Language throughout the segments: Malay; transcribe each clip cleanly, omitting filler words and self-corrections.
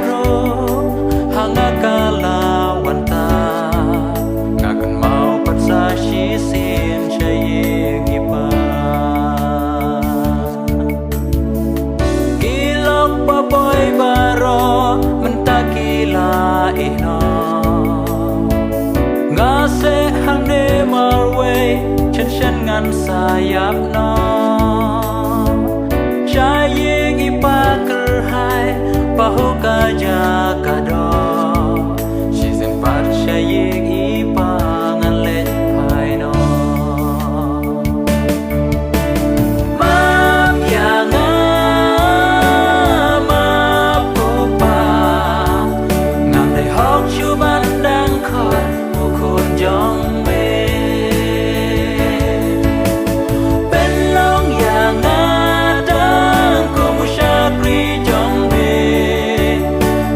ro hangakala wanta ngakan mau patsa shi sin chayi pa kilok pa boy baro mentakila ino ngase hang ne marwe chen chen ngan sayap no chayi pa kerhai pahuka jakado shizen pat chayi pa ngan le pai no mam yang ma po pa ngam dai hok chu ban dang khot ho khon jong me pen long yang dang ko mu sha kri jong me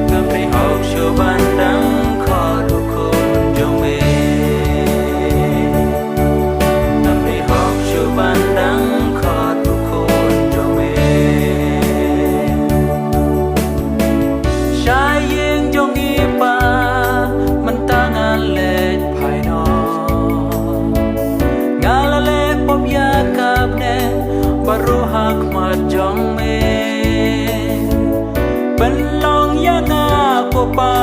ngam dai hok chu ban dang khot ho khon jong me ngam dai hok chu ban dang khot ho khon jong me sha yeng jong pa man tangan let pai no ngala le pop ya kap ne baru hak ma jong me pen long ya na ko pa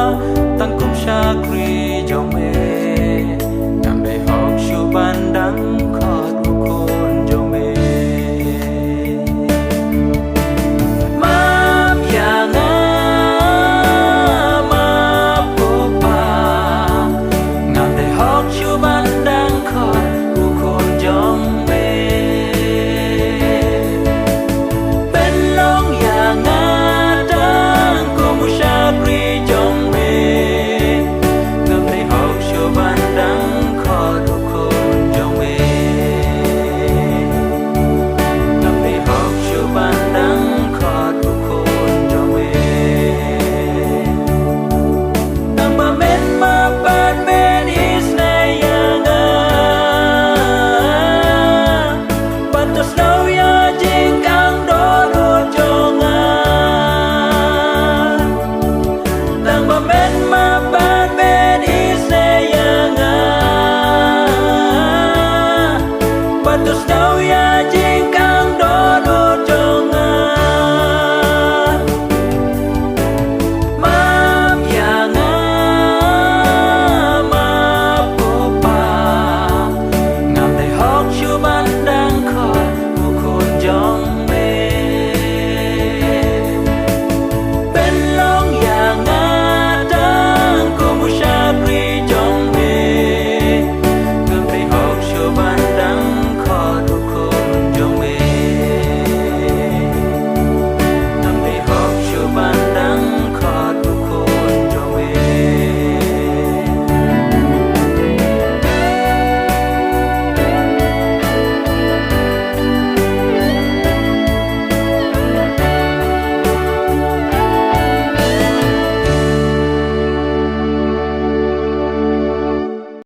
tang kum sha kri jong me